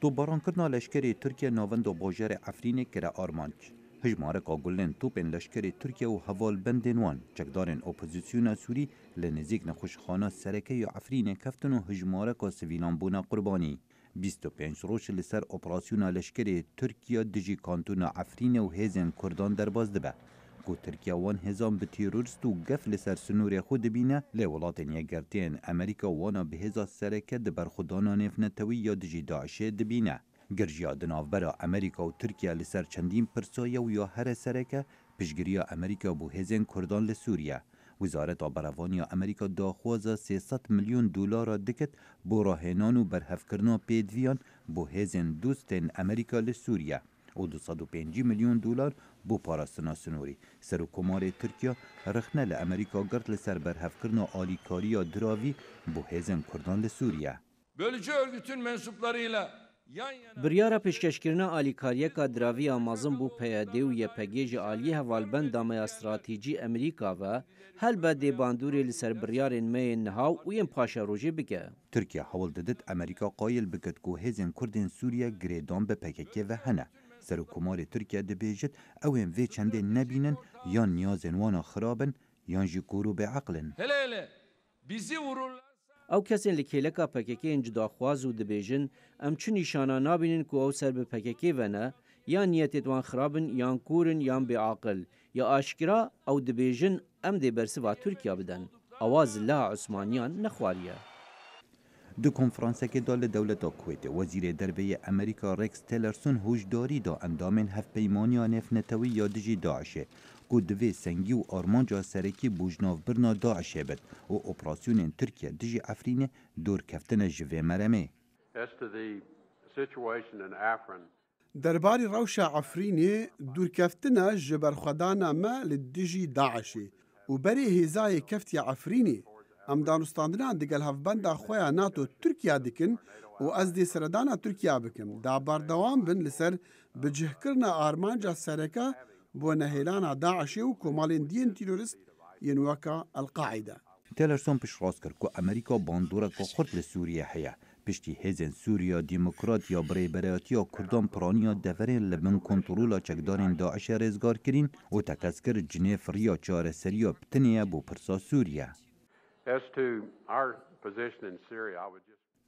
توپبارانکردنا لشکری ترکیه ناوند و باجر عفرین کره آرمانج. هجمارک گلن توپن لشکری ترکیه و هوالبندن وان چکدارن اپوزیسیون سوری لنزیک نخوشخانه سرکه یا عفرین کفتن و هجمارک سویلان بونا قربانی. 25 روز لسر اپراسیون لشکری ترکیه دجی کانتون عفرین و هیزن کردان در باز دبه. کو ترکیه وان هزام به تیرورست و گف لسر سنور خود بینه لولاتن یگرتین امریکا وانا به هزا سرکه دبر خودانا نفنتوی یا دجی داعشه دبینه. گرجیا دنافبرا امریکا و ترکیه لسر چندین پرسایه و یا هر سرکه پشگیریا امریکا بو هزین کردان لسوریه. وزارت برافانی امریکا داخوازه 300 میلیون دلار دکت بو راهنان و برهفکرنا پیدویان بو هزین دوستین امریکا لسوریه و 205 میلیون دلار بو پاراستنا سنوری. سروکمار ترکیه رخنه لامریکا گرد لسر برهفکرنا آلیکاریا دراوی بو هزین کردان لسوریه. Bölücü örgütün mensuplarıyla بریارا پیشکشکرنا آلیکاریه که دراوی آمازن بو پیاده و یپگیج آلی هوالبند دامه استراتیجی امریکا و هل با دیباندوری لسر بریارین می نهاو و ین پاشا روژی بگه. ترکیه حول دادت امریکا قایل بکد که هزین کردین سوریه گریدان به پککه و هنه. سروکمار ترکیه دبیجت اوین وی چنده نبینن یا نیازن وانا خرابن یا جی کورو به عقلن. hele bizi vururlar. او کسی لکیلکا پککی انج داخواز و دبیجن ام چو نشانا نابینن که او سر به پککی و نه یا نیتت وان خرابن یا کورن یا بعاقل یا آشکرا او دبیجن ام دی برسوا ترکیه بدن. آواز الله عثمانیان نخواریه. دو کنفرانسه که دال دولت کویت وزیر دربه امریکا رکس تیلرسون هوشداری دا اندامن هف پیمانی نفنتوی یا دجی داعشه که دوی سنگی و آرمانجا سرکی بوجناف برنا داعشه بد و اپراسیون ترکیه دجی افرین دور کفتن جوه مرمه. درباری روش عفرینی دورکفتنا جبرخدانا ما لدجی داعشی و بری هزای کفتی عفرینی ام دانستاندنان دیگل هفبندا خویا ناتو ترکیه دکن و از دی سردانا ترکیه بکن دا باردوام بن لسر بجهکرنا آرمانجا سرکا بو نهیلانا داعشی و کمالین دین تیرورست ینوکا القاعده. تیلرسون پش راست کرد که امریکا باندورا که خورد لسوریه حیا. پشتی هزن سوریا دیموکرات یا بریبراتی یا کردان پرانیا دفرین لبن کنترولا چکدارین داعش رزگار کرین و تکس کرد جنیف ریا چاره سریا بتنیه بو پرسا سوریه.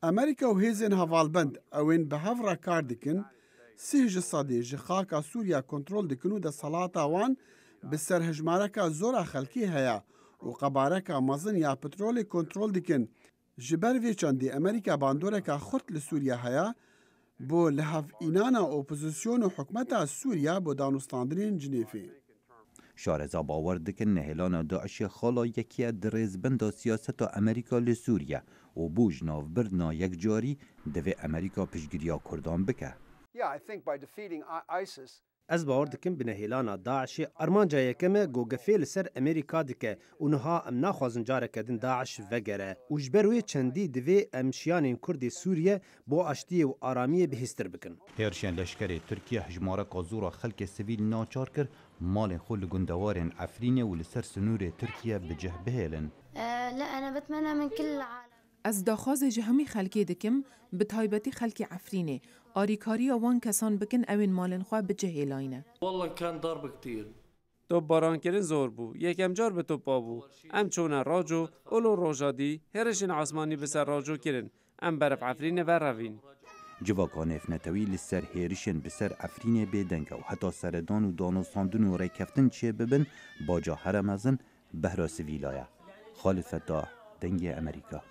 امریکا و هیزن هوالبند اوین به هفرا کار دکن سیج صادی جخاکا سوریا کنترول دکنو ده صلاتا وان بسر هجمارکا زورا خلکی هیا و قبارکا مزن یا پترول کنترول دکن. جبر وی چندی امریکا باندورکا خورت لسوریا هیا بو لحف اینانا اپوزیسیون و حکمتا سوریا بو دانستاندرین جنیفی. شارزا باور دکن نهلان داعش خالا یکی درزبند سیاست امریکا لسوریه و بوج نافبرنا یک جاری دوی امریکا پشگیریا کردان بکه. از باور دکم بنهیلانا داعش ارمانجا یکمه گوگفه لسر امریکا دکه اونها ام ناخوازن جاره کدن داعش وگره و جبروی چندی دوی امشیان کرد سوریه با اشتی و آرامی بهستر بکن. هرشن لشکر ترکیه هجماره کازورا خلک سویل ناچار کر مال خل گندوارن عفرینه و لسر سنور ترکیه بجه بهلن. لا انا بتمنى من كل العالم از داخواز جهمی خلکی دکم به تایبتی خلکی عفرینه آریکاری وان کسان بکن اوین مالن خواه بجه هیلاینه. والله كان ضرب كتير. توپ باران کردن زور بو یکم جار به توپ بو ام چونه راجو اولو روجادی هرشن عثمانی بسر راجو کردن ام برف عفرینه و روین. جواکان افنتوی لسر هیرشن بسر عفرینه بیدنگه و حتی سردان و دانستاندن و ریکفتن چه ببن باجا هرمزن بهراس ویلایه. خالد فتاح دنگ امریکا.